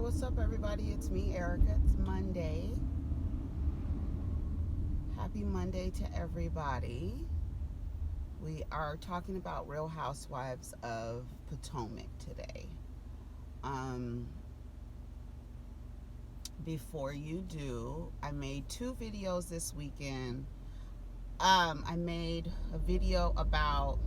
what's up, everybody? It's me, Erica. It's Monday. Happy Monday to everybody. We are talking about Real Housewives of Potomac today. Before you do, I made 2 videos this weekend. I made a video about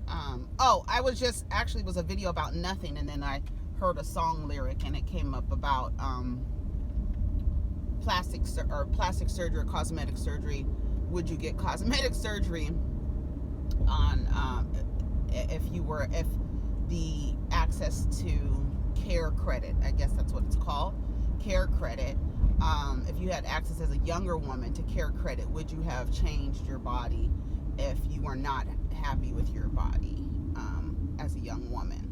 it was a video about nothing, and then I heard a song lyric and it came up about plastic surgery or cosmetic surgery. Would you get cosmetic surgery on if the access to care credit, I guess that's what it's called, care credit, if you had access as a younger woman to care credit, would you have changed your body if you were not happy with your body as a young woman?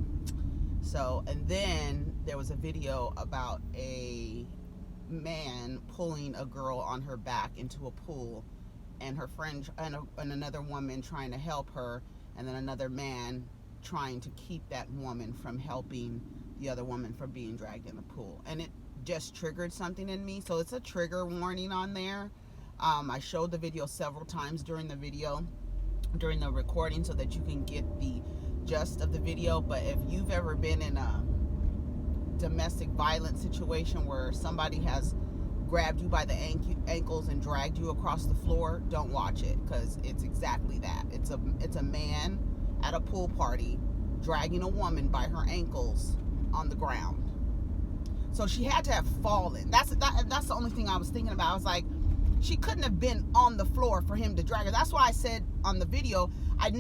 So, and then there was a video about a man pulling a girl on her back into a pool, and her friend and another woman trying to help her, and then another man trying to keep that woman from helping the other woman from being dragged in the pool. And it just triggered something in me, so it's a trigger warning on there. I showed the video several times during the recording so that you can get the gist of the video. But if you've ever been in a domestic violence situation where somebody has grabbed you by the ankles and dragged you across the floor, don't watch it, because it's exactly that. It's a man at a pool party dragging a woman by her ankles on the ground. So she had to have fallen. That's the only thing I was thinking about. I was like, she couldn't have been on the floor for him to drag her. That's why I said on the video, I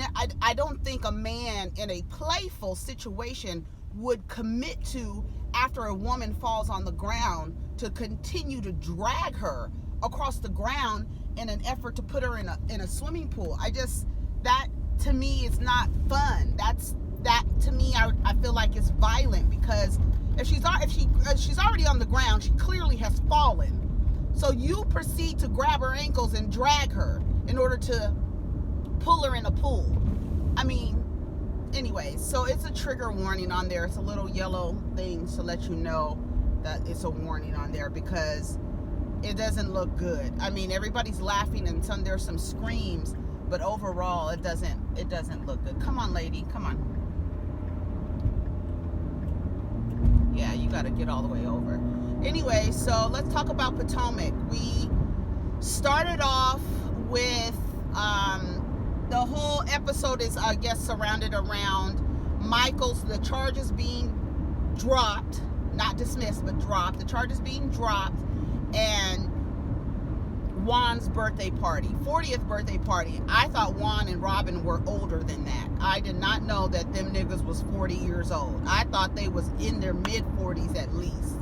don't think a man in a playful situation would commit to, after a woman falls on the ground, to continue to drag her across the ground in an effort to put her in a swimming pool. That to me is not fun. That to me, I feel like it's violent, because if she's already on the ground, she clearly has fallen. So you proceed to grab her ankles and drag her in order to pull her in a pool. I mean, anyway, so it's a trigger warning on there. It's a little yellow thing to let you know that it's a warning on there, because it doesn't look good. I mean, everybody's laughing and there's some screams, but overall it doesn't look good. Come on, lady, come on. Yeah, you got to get all the way over. Anyway, so let's talk about Potomac. We started off with the whole episode is, I guess, surrounded around the charges being dropped, not dismissed, but dropped. The charges being dropped, and Juan's birthday party, 40th birthday party. I thought Juan and Robyn were older than that. I did not know that them niggas was 40 years old. I thought they was in their mid-40s at least.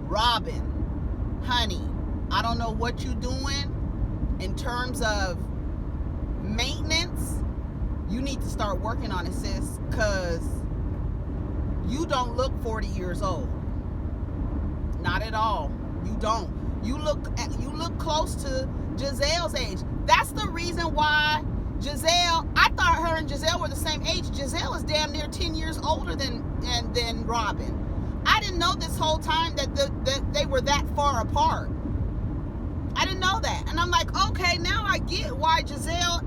Robyn, honey, I don't know what you doing in terms of maintenance. You need to start working on it, sis, because you don't look 40 years old. Not at all. You don't. You look close to Giselle's age. That's the reason why I thought her and Giselle were the same age. Giselle is damn near 10 years older than Robyn. I didn't know this whole time that they were that far apart. I didn't know that. And I'm like, okay, now I get why Giselle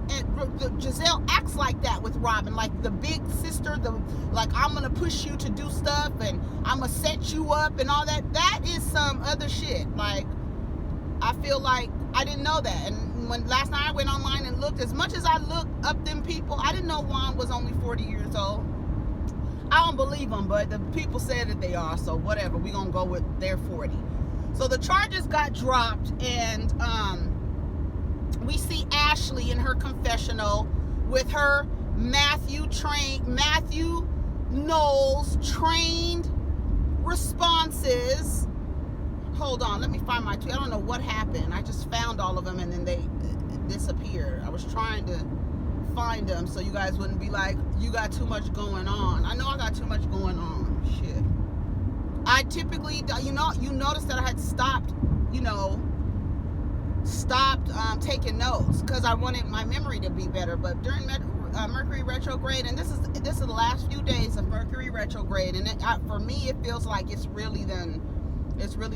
acts like that with Robyn, like the big sister, like, I'm gonna push you to do stuff and I'm gonna set you up and all that. That is some other shit. Like, I feel like I didn't know that. And when last night I went online and looked, as much as I looked up them people, I didn't know Juan was only 40 years old. I don't believe them, but the people said that they are, so whatever. We're gonna go with their 40. So the charges got dropped, and we see Ashley in her confessional with her Matthew Knowles trained responses. Hold on, let me find my tweet. I don't know what happened. I just found all of them and then they disappeared. I was trying to find them so you guys wouldn't be like, you got too much going on. I know I got too much going on. Shit. I typically, you notice that I had stopped taking notes because I wanted my memory to be better. But during Mercury retrograde, and this is the last few days of Mercury retrograde, and for me it feels like it's really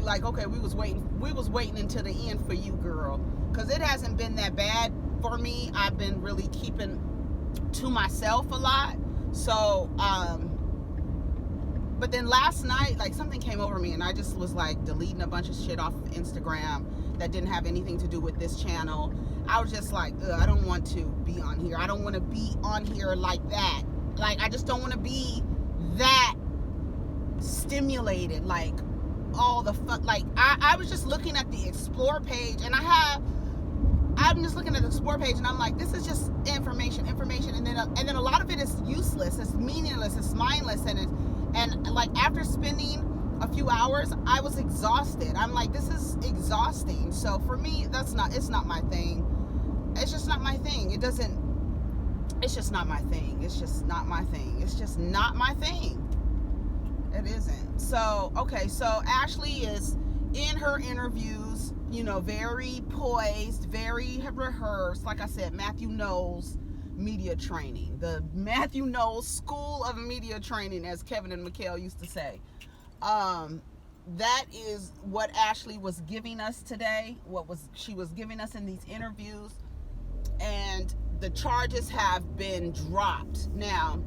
like, okay, we was waiting until the end for you, girl, because it hasn't been that bad for me. I've been really keeping to myself a lot. So but then last night, like, something came over me, and I just was like deleting a bunch of shit off of Instagram that didn't have anything to do with this channel. I was just like, I don't want to be on here. I don't want to be on here like that. Like, I just don't want to be that stimulated, like all the fuck. Like, I was just looking at the Explore page, and I'm just looking at the Explore page, and I'm like, this is just information, and then a lot of it is useless, it's meaningless, it's mindless, and like, after spending a few hours, I was exhausted. I'm like, this is exhausting. So for me, it's not my thing. It's just not my thing. It's just not my thing. It isn't. So, okay, so Ashley is in her interviews, very poised, very rehearsed. Like I said, Matthew Knowles media training. The Matthew Knowles School of Media Training, as Kevin and Mikhail used to say. That is what Ashley was giving us today, she was giving us in these interviews, and the charges have been dropped. Now,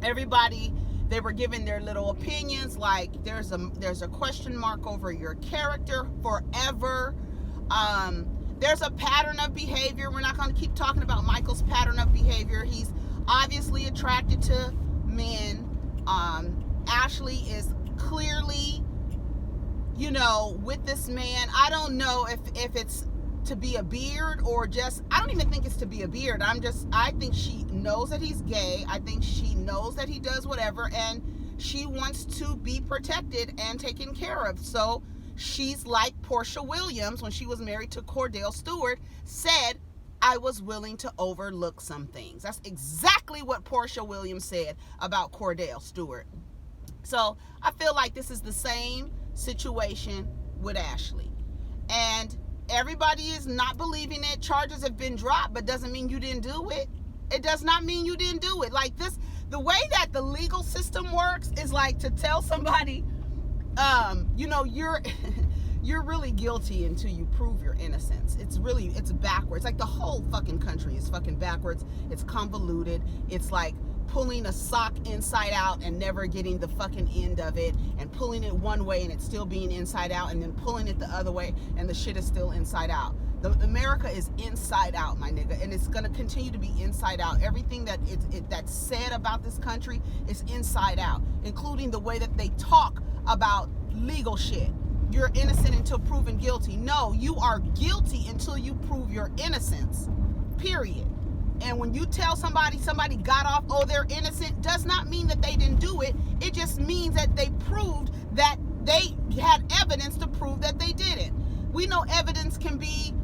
everybody, they were giving their little opinions, like there's a question mark over your character forever. There's a pattern of behavior. We're not going to keep talking about Michael's pattern of behavior. He's obviously attracted to men. Ashley is clearly, with this man. I don't know if it's to be a beard or just, I don't even think it's to be a beard. I think she knows that he's gay. I think she knows that he does whatever, and she wants to be protected and taken care of. So she's like Portia Williams when she was married to Cordell Stewart, said, I was willing to overlook some things. That's exactly what Portia Williams said about Cordell Stewart. So I feel like this is the same situation with Ashley. And everybody is not believing it. Charges have been dropped, but doesn't mean you didn't do it. It does not mean you didn't do it. Like this, the way that the legal system works is like to tell somebody, you're really guilty until you prove your innocence. It's backwards. Like the whole fucking country is fucking backwards. It's convoluted. It's like pulling a sock inside out and never getting the fucking end of it, and pulling it one way and it's still being inside out, and then pulling it the other way and the shit is still inside out. America is inside out, my nigga, and it's gonna continue to be inside out. Everything that's said about this country is inside out, including the way that they talk about legal shit. You're innocent until proven guilty. No, you are guilty until you prove your innocence, period. And when you tell somebody got off, oh, they're innocent, does not mean that they didn't do it. It just means that they proved that they had evidence to prove that they didn't. We know evidence can be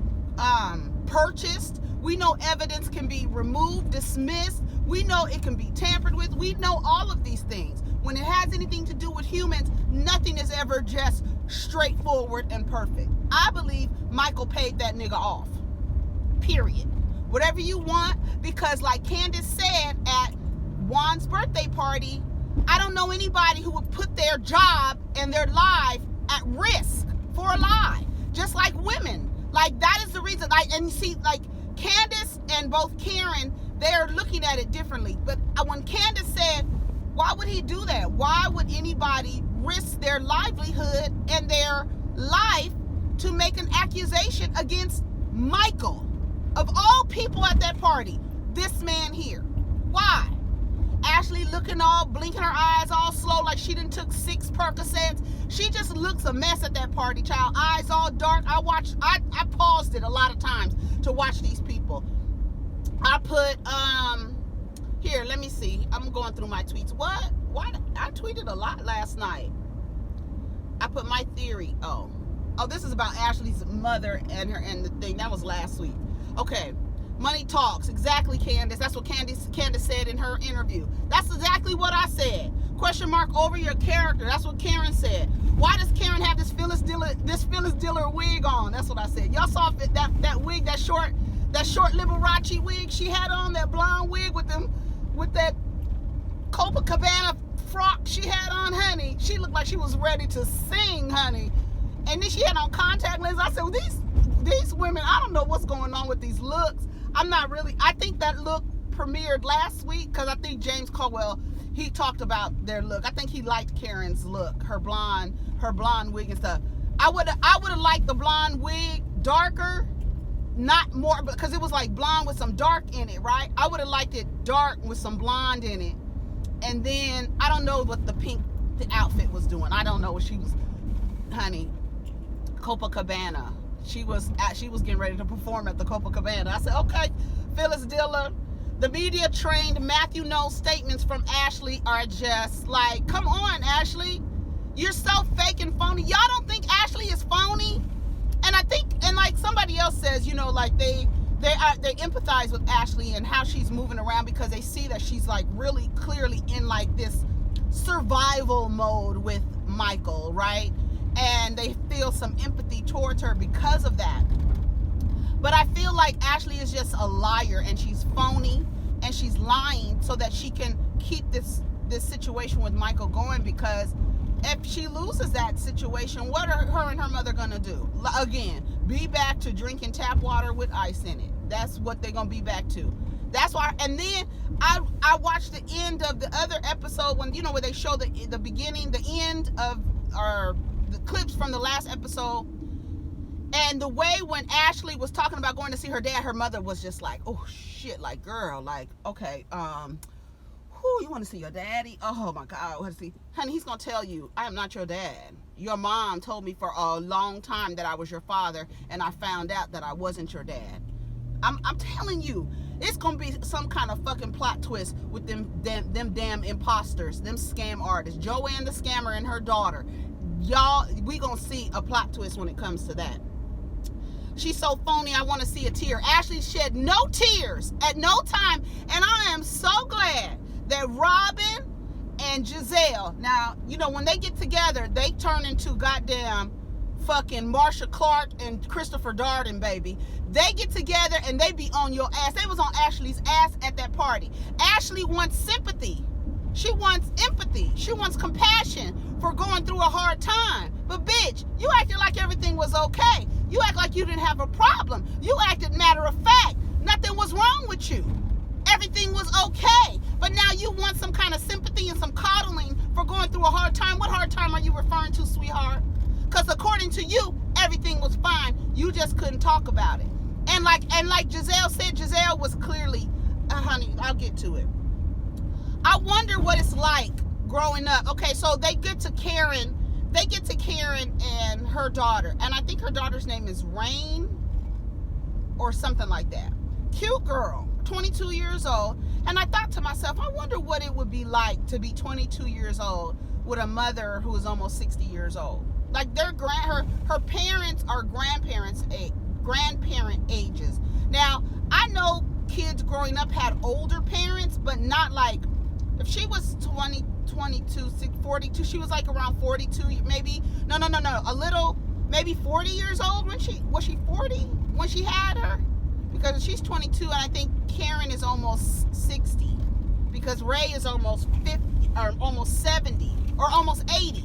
purchased. We know evidence can be removed, dismissed. We know it can be tampered with. We know all of these things. When it has anything to do with humans, nothing is ever just straightforward and perfect. I believe Michael paid that nigga off, period. Whatever you want, because like Candace said at Juan's birthday party, I don't know anybody who would put their job and their life at risk for a lie. Just like women. Like, that is the reason. And you see, like, Candace and both Karen, they're looking at it differently. But when Candace said, why would he do that? Why would anybody risk their livelihood and their life to make an accusation against Michael? Of all people at that party, this man here. Why? Ashley looking all, blinking her eyes all slow like she done took 6 Percocets. She just looks a mess at that party, child. Eyes all dark. I paused it a lot of times to watch these people. I put, here, let me see. I'm going through my tweets. What? I tweeted a lot last night. I put my theory. Oh, this is about Ashley's mother and the thing. That was last week. Okay, money talks. Exactly, Candace. That's what Candace said in her interview. That's exactly what I said. Question mark over your character. That's what Karen said. Why does Karen have this Phyllis Diller wig on? That's what I said. Y'all saw that wig, that short that short Liberace wig she had on, that blonde wig with that Copacabana frock she had on, honey. She looked like she was ready to sing, honey. And then she had on contact lenses. I said, well, these women, I don't know what's going on with these looks. I think that look premiered last week because I think James Caldwell, he talked about their look. I think he liked Karen's look, her blonde wig and stuff. I would have liked the blonde wig darker, not more, because it was like blonde with some dark in it, right? I would have liked it dark with some blonde in it. And then I don't know what the outfit was doing. I don't know what she was, honey. Copacabana. She was getting ready to perform at the Copacabana. I said, okay, Phyllis Diller. The media trained Matthew Knowles statements from Ashley are just like, come on, Ashley. You're so fake and phony. Y'all don't think Ashley is phony? And I think, and like somebody else says, you know, like they empathize with Ashley and how she's moving around because they see that she's like really clearly in like this survival mode with Michael, right? And they feel some empathy towards her because of that. But I feel like Ashley is just a liar, and she's phony, and she's lying so that she can keep this situation with Michael going, because if she loses that situation, what are her and her mother gonna do? Again, be back to drinking tap water with ice in it. That's what they're gonna be back to. That's why. And then I watched the end of the other episode when, you know, where they show the beginning, the end of, or the clips from the last episode, and the way when Ashley was talking about going to see her dad, her mother was just like, oh shit, like, girl, like, okay, you want to see your daddy? Oh my God, I want to see, honey, he's gonna tell you, I am not your dad. Your mom told me for a long time that I was your father, and I found out that I wasn't your dad. I'm telling you, it's gonna be some kind of fucking plot twist with them damn imposters, them scam artists, Joanne the scammer and her daughter. Y'all, we gonna see a plot twist when it comes to that. She's so phony, I want to see a tear. Ashley shed no tears at no time, and I am so glad that Robyn and Giselle, now, you know, when they get together, they turn into goddamn fucking Marsha Clark and Christopher Darden, baby. They get together and they be on your ass. They was on Ashley's ass at that party. Ashley wants sympathy. She wants empathy. She wants compassion for going through a hard time. But bitch, you acted like everything was okay. You act like you didn't have a problem. You acted matter of fact. Nothing was wrong with you. Everything was okay. But now you want some kind of sympathy and some coddling for going through a hard time. What hard time are you referring to, sweetheart? Because according to you, everything was fine. You just couldn't talk about it. And like Giselle said, Giselle was clearly, honey, I'll get to it. I wonder what it's like growing up. Okay, so they get to Karen and her daughter. And I think her daughter's name is Rain or something like that. Cute girl, 22 years old. And I thought to myself, I wonder what it would be like to be 22 years old with a mother who is almost 60 years old. Like her parents are grandparent ages. Now, I know kids growing up had older parents, but not like, if she was 42, she was like around 42, maybe, no, a little, maybe 40 years old was she 40 when she had her? Because she's 22, and I think Karen is almost 60, because Ray is almost 50, or almost 70, or almost 80,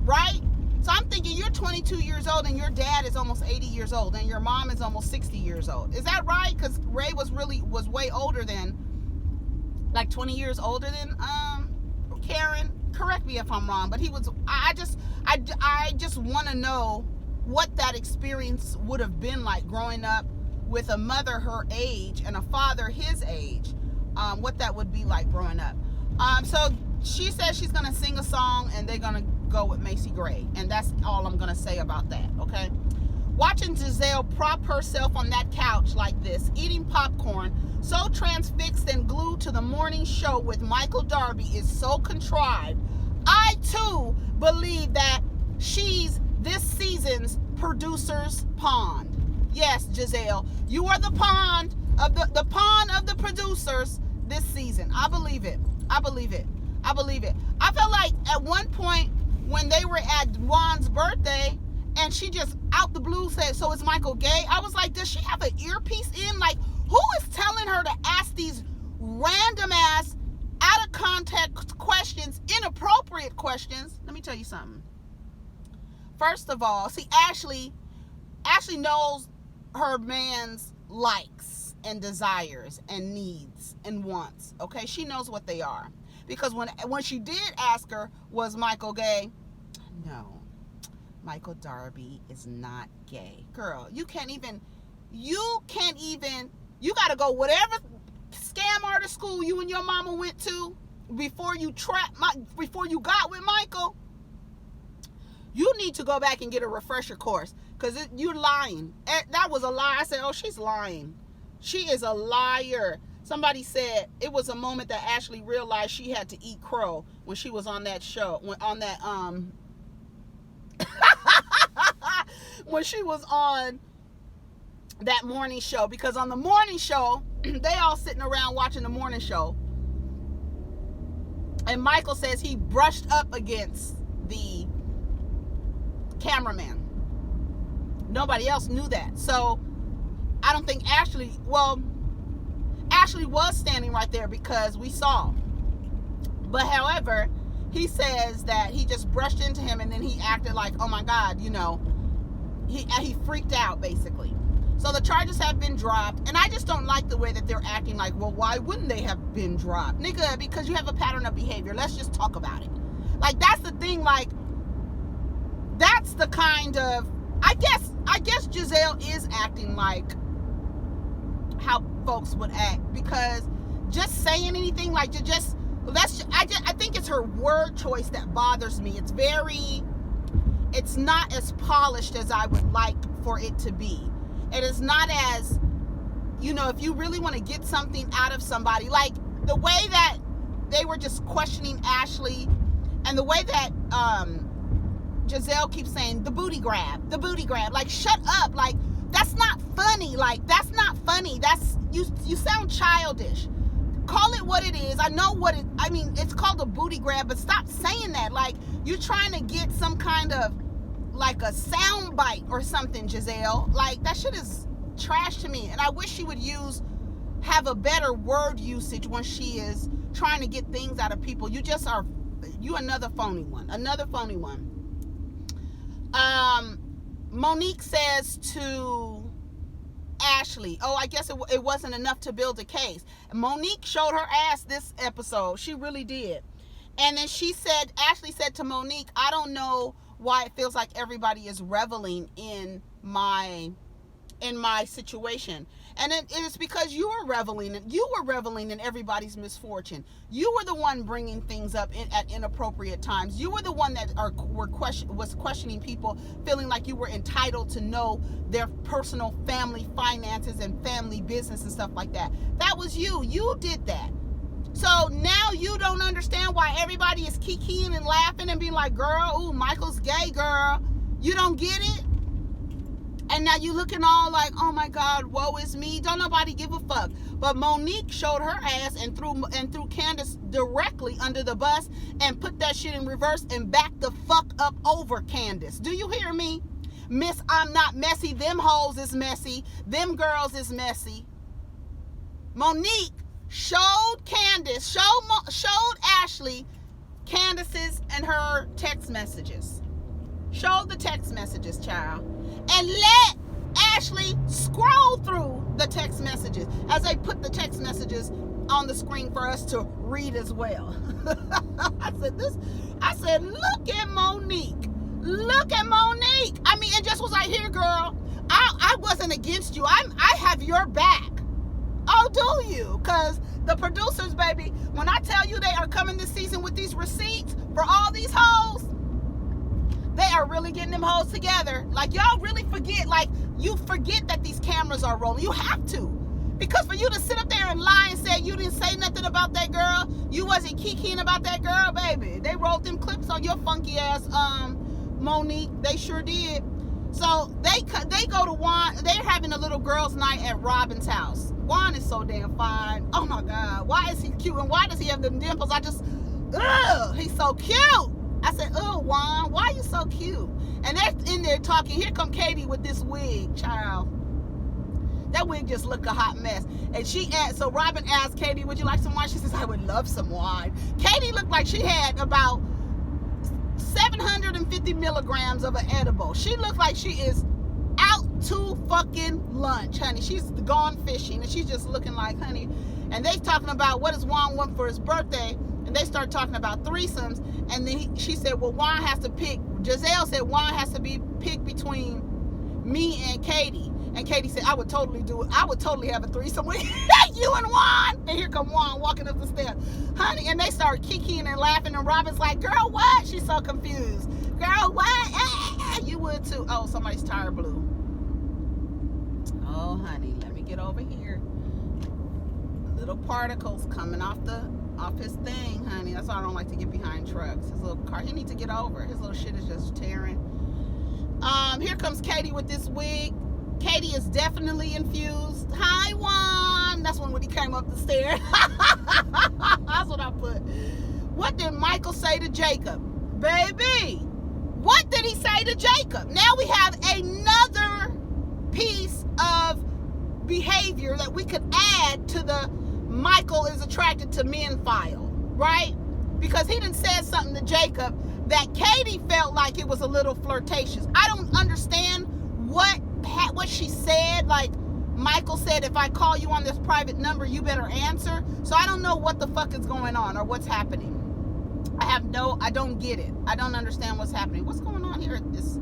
right? So I'm thinking you're 22 years old and your dad is almost 80 years old and your mom is almost 60 years old. Is that right? Because Ray was way older than, like 20 years older than Karen. Correct me if I'm wrong, but he was. I just want to know what that experience would have been like growing up with a mother her age and a father his age. What that would be like growing up. So she says she's gonna sing a song and they're gonna go with Macy Gray, and that's all I'm gonna say about that. Okay. Watching Giselle prop herself on that couch like this, eating popcorn, so transfixed and glued to the morning show with Michael Darby is so contrived. I too believe that she's this season's producer's pond. Yes, Giselle, you are the pond of the producers this season. I believe it. I felt like at one point when they were at Juan's birthday and she just out the blue said, so is Michael gay? I was like, does she have an earpiece in? Like, who is telling her to ask these random ass, out of context questions, inappropriate questions? Let me tell you something. First of all, see, Ashley knows her man's likes and desires and needs and wants. Okay, she knows what they are. Because when she did ask her, was Michael gay? No, Michael Darby is not gay. Girl, you gotta go whatever scam artist school you and your mama went to before you got with Michael. You need to go back and get a refresher course, because you're lying. That was a lie. I said, oh, she's lying. She is a liar. Somebody said it was a moment that Ashley realized she had to eat crow when she was on that show, when she was on that morning show, because on the morning show, they all sitting around watching the morning show, and Michael says he brushed up against the cameraman. Nobody else knew that. So I don't think Ashley was standing right there because we saw. But however, he says that he just brushed into him, and then he acted like, oh my God, he freaked out basically. So the charges have been dropped, and I just don't like the way that they're acting like, well, why wouldn't they have been dropped? Nigga, because you have a pattern of behavior. Let's just talk about it. Like, that's the thing. Like, that's the kind of, I guess Giselle is acting like how folks would act, because just saying anything like I think it's her word choice that bothers me. It's not as polished as I would like for it to be. It is not as, if you really want to get something out of somebody, like the way that they were just questioning Ashley, and the way that Giselle keeps saying the booty grab, like, shut up, like, that's not funny, like, that's not funny, that's, you sound childish. Call it what it is. I know it's called a booty grab, but stop saying that. Like, you're trying to get some kind of, like, a sound bite or something, Giselle. Like, that shit is trash to me, and I wish she would have a better word usage when she is trying to get things out of people. You another phony one. Monique says to Ashley, oh, I guess it wasn't enough to build a case. Monique showed her ass this episode. She really did. And then Ashley said to Monique, I don't know why it feels like everybody is reveling in my situation. And it is because you were reveling in everybody's misfortune. You were the one bringing things up at inappropriate times. You were the one that was questioning people, feeling like you were entitled to know their personal family finances and family business and stuff like that. That was you. You did that. So now you don't understand why everybody is kikiing and laughing and being like, girl, ooh, Michael's gay, girl. You don't get it? And now you looking all like, oh my God, woe is me. Don't nobody give a fuck. But Monique showed her ass and threw Candace directly under the bus and put that shit in reverse and backed the fuck up over Candace. Do you hear me? Miss, I'm not messy. Them hoes is messy. Them girls is messy. Monique showed Ashley Candace's and her text messages. Showed the text messages, child. And let Ashley scroll through the text messages as they put the text messages on the screen for us to read as well. I said, look at Monique. I mean, it just was like, here, girl, I wasn't against you. I have your back. Oh, do you? Because the producers, baby, when I tell you they are coming this season with these receipts for all these hoes, they are really getting them hoes together. Like, y'all really forget, like, you forget that these cameras are rolling. You have to. Because for you to sit up there and lie and say you didn't say nothing about that girl, you wasn't kikiing about that girl, baby. They rolled them clips on your funky ass, Monique. They sure did. So they go to Juan. They're having a little girls' night at Robyn's house. Juan is so damn fine. Oh my God. Why is he cute? And why does he have the dimples? He's so cute. I said, oh, Juan, why are you so cute? And they're in there talking. Here come Katie with this wig, child. That wig just looked a hot mess. And so Robyn asked Katie, would you like some wine? She says, I would love some wine. Katie looked like she had about 750 milligrams of an edible. She looked like she is out to fucking lunch, honey. She's gone fishing, and she's just looking like, honey. And they talking about what does Juan want for his birthday, and they start talking about threesomes. And then she said, well, Juan has to pick. Giselle said Juan has to be picked between me and Katie. And Katie said, I would totally do it. I would totally have a threesome with you and Juan. And here come Juan walking up the stairs. Honey, and they start kicking and laughing. And Robyn's like, girl, what? She's so confused. Girl, what? You would too. Oh, somebody's tire blew. Oh, honey, let me get over here. Little particles coming off his thing, honey. That's why I don't like to get behind trucks. His little car, he needs to get over. His little shit is just tearing. Here comes Katie with this wig. Katie is definitely infused. Hi, Juan. That's when he came up the stairs. That's what I put. What did Michael say to Jacob? Baby, what did he say to Jacob? Now we have another piece of behavior that we could add to the Michael is attracted to men file, right? Because he done said something to Jacob that Katie felt like it was a little flirtatious. I don't understand what she said. Like, Michael said, if I call you on this private number, you better answer. So I don't know what the fuck is going on or what's happening. I don't get it. I don't understand what's happening. What's going on here at this?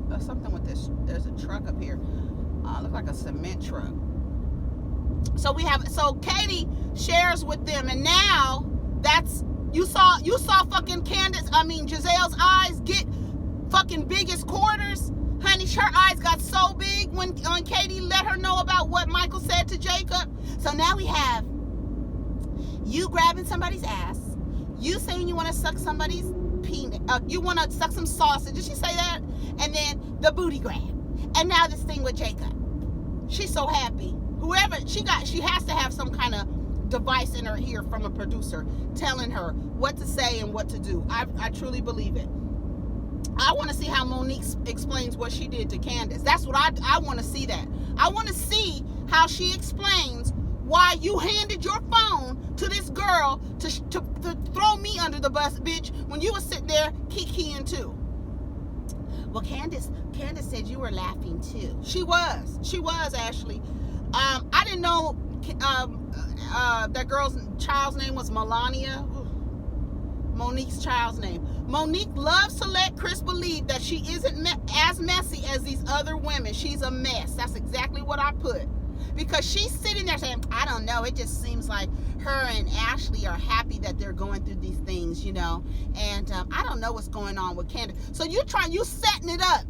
There's something with this. There's a truck up here. Looks like a cement truck. So Katie shares with them, and now you saw fucking Giselle's eyes get fucking big as quarters. Honey, her eyes got so big when Katie let her know about what Michael said to Jacob. So now we have you grabbing somebody's ass, you saying you want to suck somebody's penis, you want to suck some sausage. Did she say that? And then the booty grab. And now this thing with Jacob. She's so happy. Whoever she has to have some kind of device in her ear from a producer telling her what to say and what to do. I truly believe it. I want to see how Monique explains what she did to Candace. That's what I want to see that. I want to see how she explains why you handed your phone to this girl to throw me under the bus, bitch, when you were sitting there kikiing too. Well, Candace said you were laughing too. She was, Ashley. I didn't know that girl's child's name was Melania. Monique's child's name. Monique loves to let Chris believe that she isn't as messy as these other women. She's a mess. That's exactly what I put. Because she's sitting there saying, I don't know, it just seems like her and Ashley are happy that they're going through these things, you know. And I don't know what's going on with Candace. So you setting it up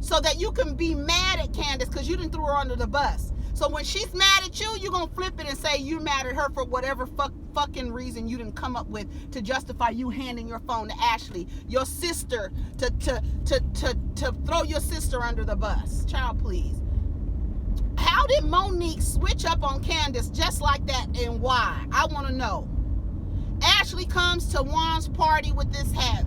so that you can be mad at Candace because you didn't throw her under the bus. So when she's mad at you, you're going to flip it and say you're mad at her for whatever fucking reason you didn't come up with to justify you handing your phone to Ashley, your sister, to throw your sister under the bus. Child, please. How did Monique switch up on Candace just like that, and why? I want to know. Ashley comes to Juan's party with this hat.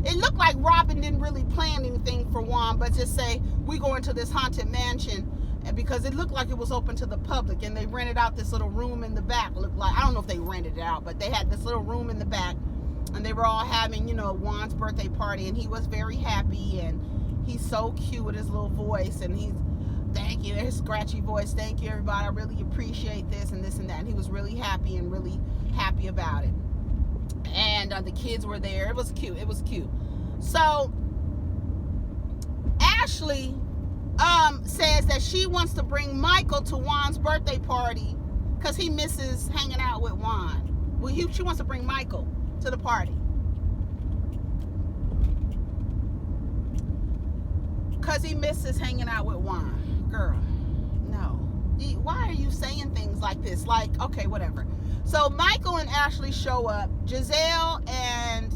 It looked like Robyn didn't really plan anything for Juan, but just say, we going to this haunted mansion. Because it looked like it was open to the public, and they rented out this little room in the back. Looked like, I don't know if they rented it out, but they had this little room in the back, and they were all having, Juan's birthday party, and he was very happy, and he's so cute with his little voice, and thank you, his scratchy voice, thank you everybody, I really appreciate this and this and that, and he was really happy about it. And the kids were there. It was cute. So Ashley says that she wants to bring Michael to Juan's birthday party because he misses hanging out with Juan. Well, she wants to bring Michael to the party because he misses hanging out with Juan. Girl, no. Why are you saying things like this? Like, okay, whatever. So Michael and Ashley show up. Giselle and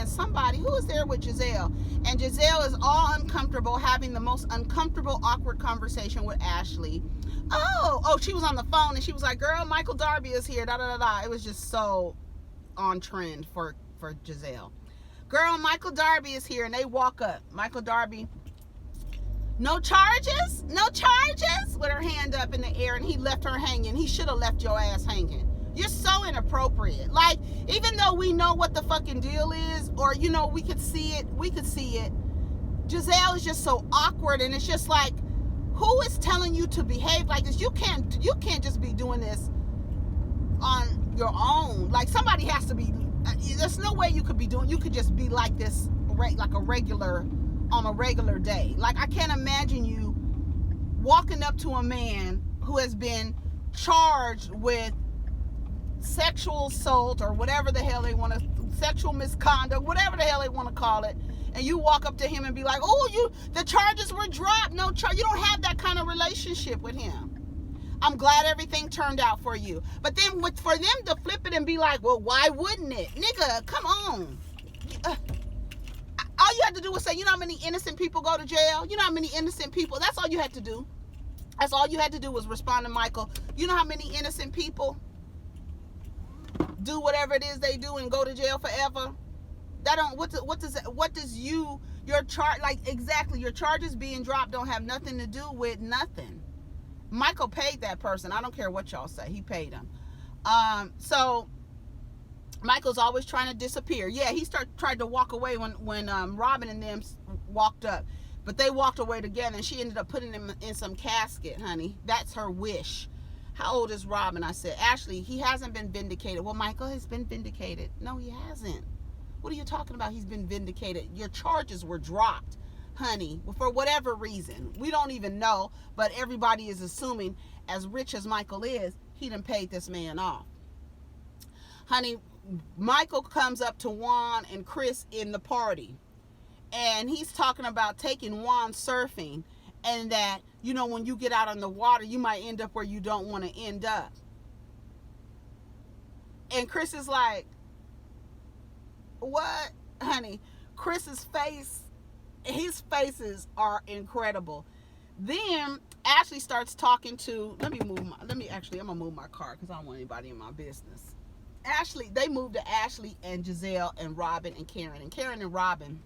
somebody who is there with Giselle, and Giselle is all uncomfortable, having the most uncomfortable, awkward conversation with Ashley. Oh, she was on the phone and she was like, girl, Michael Darby is here, da da da da. It was just so on trend for Giselle. Girl, Michael Darby is here, and they walk up. Michael Darby, no charges, with her hand up in the air, and he left her hanging. He should have left your ass hanging. You're so inappropriate. Like, even though we know what the fucking deal is, or, you know, we could see it, Giselle is just so awkward, and it's just like, who is telling you to behave like this? You can't just be doing this on your own. Like, somebody has to be, there's no way you could just be like this, like on a regular day. Like, I can't imagine you walking up to a man who has been charged with sexual assault or whatever the hell they want to, sexual misconduct, whatever the hell they want to call it, and you walk up to him and be like, oh, the charges were dropped. No charge. You don't have that kind of relationship with him. I'm glad everything turned out for you. But then for them to flip it and be like, well, why wouldn't it? Nigga, come on. All you had to do was say, you know how many innocent people go to jail? You know how many innocent people? That's all you had to do. That's all you had to do was respond to Michael. You know how many innocent people do whatever it is they do and go to jail forever? That don't, your charge, like, exactly, your charges being dropped don't have nothing to do with nothing. Michael paid that person. I don't care what y'all say. He paid him. So Michael's always trying to disappear. Yeah, he tried to walk away when Robyn and them walked up. But they walked away together, and she ended up putting him in some casket, honey. That's her wish. How old is Robyn? I said, Ashley, he hasn't been vindicated. Well, Michael has been vindicated. No, he hasn't. What are you talking about? He's been vindicated. Your charges were dropped, honey, for whatever reason. We don't even know, but everybody is assuming, as rich as Michael is, he done paid this man off. Honey, Michael comes up to Juan and Chris in the party, and he's talking about taking Juan surfing, and that, you know, when you get out on the water, you might end up where you don't want to end up. And Chris is like, what? Honey, Chris's face, his faces are incredible. Then Ashley starts talking to, I'm gonna move my car because I don't want anybody in my business. They moved to Ashley and Giselle and Robyn and Karen. And Karen and Robyn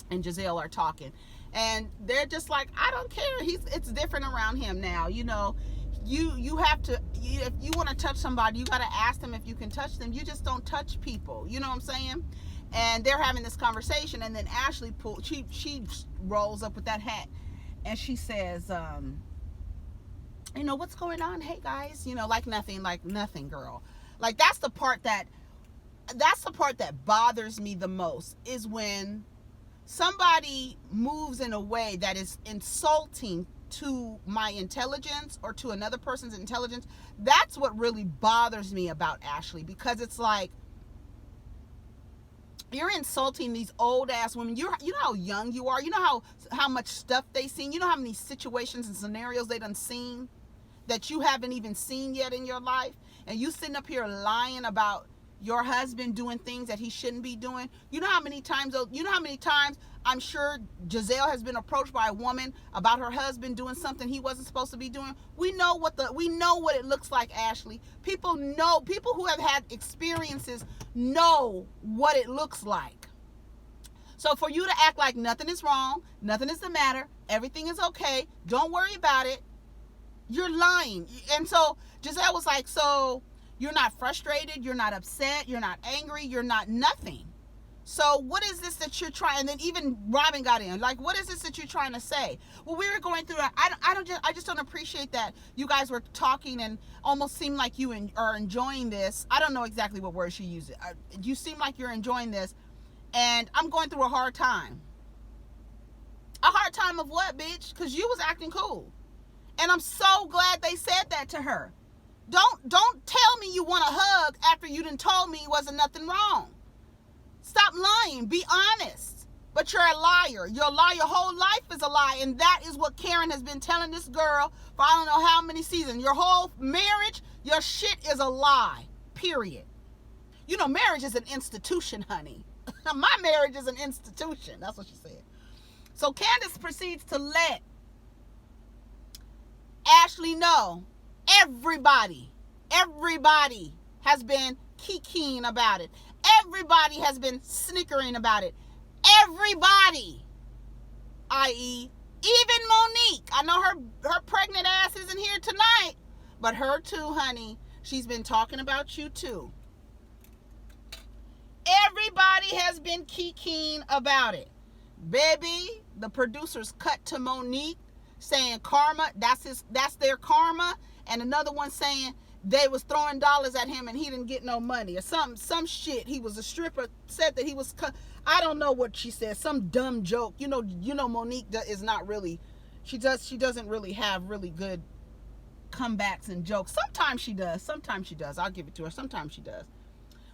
and Giselle are talking. And they're just like, I don't care. It's different around him now. You know, you have to, if you want to touch somebody, you got to ask them if you can touch them. You just don't touch people. You know what I'm saying? And they're having this conversation, and then Ashley she rolls up with that hat, and she says, you know, what's going on? Hey guys, you know, like nothing, girl. Like, that's the part that bothers me the most, is when somebody moves in a way that is insulting to my intelligence or to another person's intelligence. That's what really bothers me about Ashley, because it's like, you're insulting these old ass women. You know how young you are. You know how much stuff they seen. You know how many situations and scenarios they done seen that you haven't even seen yet in your life. And you sitting up here lying about your husband doing things that he shouldn't be doing. You know how many times I'm sure Giselle has been approached by a woman about her husband doing something he wasn't supposed to be doing. We know what it looks like, Ashley. People who have had experiences know what it looks like. So for you to act like nothing is wrong, nothing is the matter, everything is okay, don't worry about it, you're lying. And so Giselle was like, so you're not frustrated, you're not upset, you're not angry, you're not nothing. So what is this that you're trying? And then even Robyn got in. Like, what is this that you're trying to say? Well, we were going through. I just don't appreciate that you guys were talking and almost seem like you are enjoying this. I don't know exactly what word she used. You seem like you're enjoying this, and I'm going through a hard time. A hard time of what, bitch? Because you was acting cool, and I'm so glad they said that to her. Don't tell me you want a hug after you done told me wasn't nothing wrong. Stop lying. Be honest. But you're a liar. You're a liar. Your whole life is a lie. And that is what Karen has been telling this girl for I don't know how many seasons. Your whole marriage, your shit is a lie. Period. You know, marriage is an institution, honey. My marriage is an institution. That's what she said. So Candace proceeds to let Ashley know everybody has been kikiing about it. Everybody has been snickering about it. Everybody, i.e., even Monique. I know her pregnant ass isn't here tonight, but her too, honey. She's been talking about you too. Everybody has been kikiing about it. Baby, the producers cut to Monique saying karma, that's their karma, and another one saying they was throwing dollars at him and he didn't get no money or some shit. He was a stripper, said that he was I don't know what she said, some dumb joke. You know Monique is not really, she doesn't really have really good comebacks and jokes. Sometimes she does. I'll give it to her. Sometimes she does.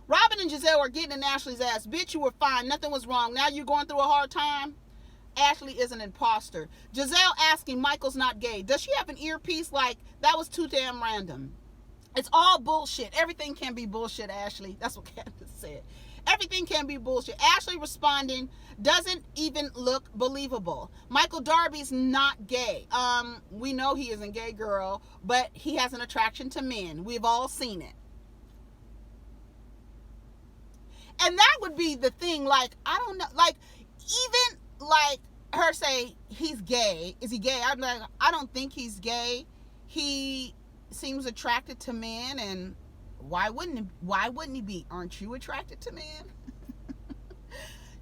Robyn and Giselle are getting in Ashley's ass. Bitch, you were fine. Nothing was wrong. Now you're going through a hard time. Ashley is an imposter. Giselle asking Michael's not gay. Does she have an earpiece? Like, that was too damn random. It's all bullshit. Everything can be bullshit, Ashley. That's what Candace said. Everything can be bullshit. Ashley responding, doesn't even look believable. Michael Darby's not gay. We know he isn't gay, girl, but he has an attraction to men. We've all seen it. And that would be the thing, like, I don't know, like, even, like, her say, he's gay. Is he gay? I'm like, I don't think he's gay. He seems attracted to men, and why wouldn't he be? Aren't you attracted to men?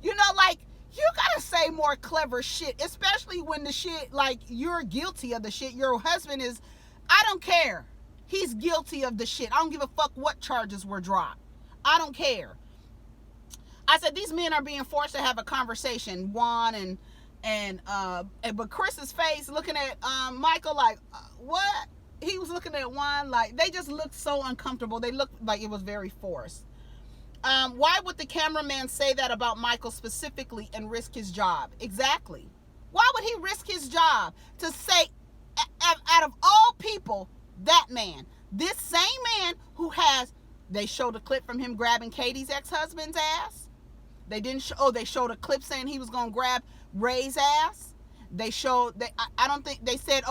You know, like, you gotta say more clever shit, especially when the shit, like, you're guilty of the shit. Your husband is, I don't care. He's guilty of the shit. I don't give a fuck what charges were dropped. I don't care. I said, these men are being forced to have a conversation. Juan but Chris's face looking at Michael like, what? He was looking at Juan like, they just looked so uncomfortable. They looked like it was very forced. Why would the cameraman say that about Michael specifically and risk his job? Exactly. Why would he risk his job to say, out of all people, that man, this same man who has, they showed a clip from him grabbing Katie's ex-husband's ass. They didn't show, they showed a clip saying he was going to grab Ray's ass. They showed, I don't think, they said,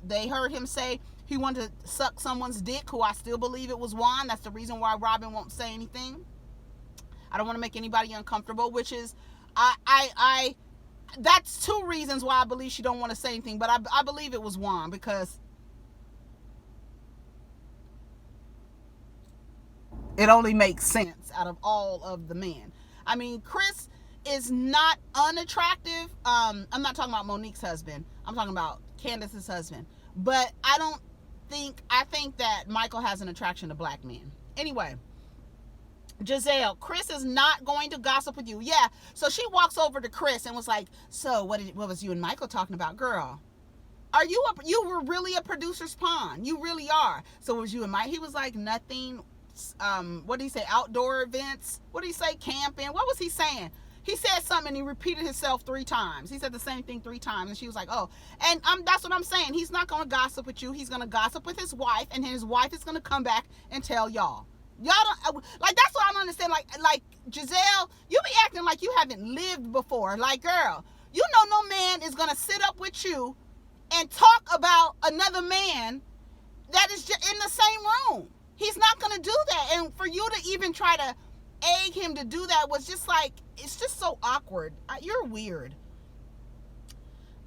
they heard him say he wanted to suck someone's dick, who I still believe it was Juan. That's the reason why Robyn won't say anything. I don't want to make anybody uncomfortable, which is, that's two reasons why I believe she don't want to say anything, but I believe it was Juan, because it only makes sense out of all of the men. I mean, Chris is not unattractive. I'm not talking about Monique's husband. I'm talking about Candace's husband. But I think that Michael has an attraction to black men. Anyway, Giselle, Chris is not going to gossip with you. Yeah, so she walks over to Chris and was like, so what was you and Michael talking about? Girl, you were really a producer's pawn. You really are. So was you and Mike? He was like, nothing. What did he say? Outdoor events? What did he say? Camping? What was he saying? He said something and he repeated himself 3 times. He said the same thing 3 times, and she was like, oh. And that's what I'm saying. He's not going to gossip with you. He's going to gossip with his wife, and his wife is going to come back and tell y'all. Y'all don't, like, that's what I don't understand. Like Giselle, you be acting like you haven't lived before. Like, girl, you know no man is going to sit up with you and talk about another man that is just in the same room. He's not going to do that. And for you to even try to egg him to do that was just like, it's just so awkward. You're weird.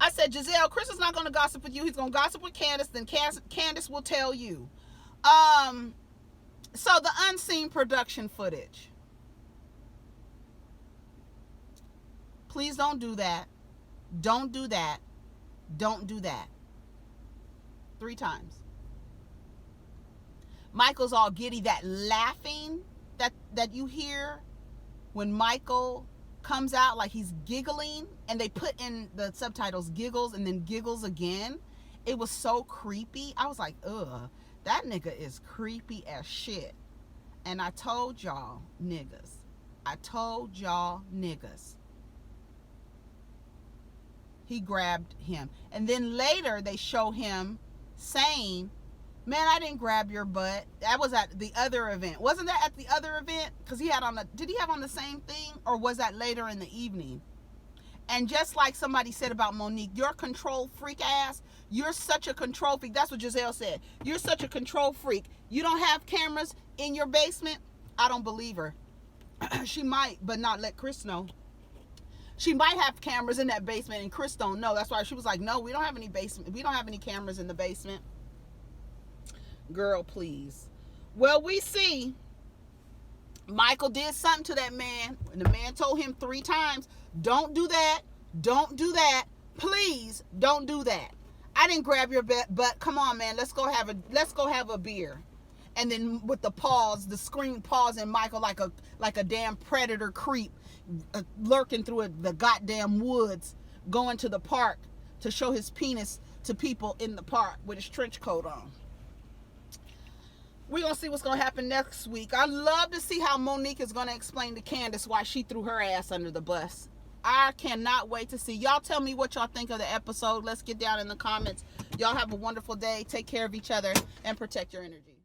I said, Giselle, Chris is not going to gossip with you. He's going to gossip with Candace. Then Candace will tell you. So the unseen production footage. Please don't do that. Don't do that. Don't do that. 3 times. Michael's all giddy. That laughing that you hear when Michael comes out, like he's giggling, and they put in the subtitles giggles and then giggles again. It was so creepy. I was like, ugh, that nigga is creepy as shit. And I told y'all niggas. He grabbed him. And then later they show him saying, man, I didn't grab your butt. That was at the other event. Wasn't that at the other event? Because he had on did he have on the same thing? Or was that later in the evening? And just like somebody said about Monique, your control freak ass, you're such a control freak. That's what Giselle said. You're such a control freak. You don't have cameras in your basement, I don't believe her. She might, but not let Chris know. She might have cameras in that basement and Chris don't know. That's why she was like, no, we don't have any basement. We don't have any cameras in the basement. Girl, please. Well, we see Michael did something to that man. And the man told him 3 times, don't do that. Don't do that. Please don't do that. I didn't grab your butt. Come on, man. Let's go have a beer. And then with the pause, the screen pause, and Michael like a damn predator creep lurking through the goddamn woods, going to the park to show his penis to people in the park with his trench coat on. We're going to see what's going to happen next week. I love to see how Monique is going to explain to Candace why she threw her ass under the bus. I cannot wait to see. Y'all tell me what y'all think of the episode. Let's get down in the comments. Y'all have a wonderful day. Take care of each other and protect your energy.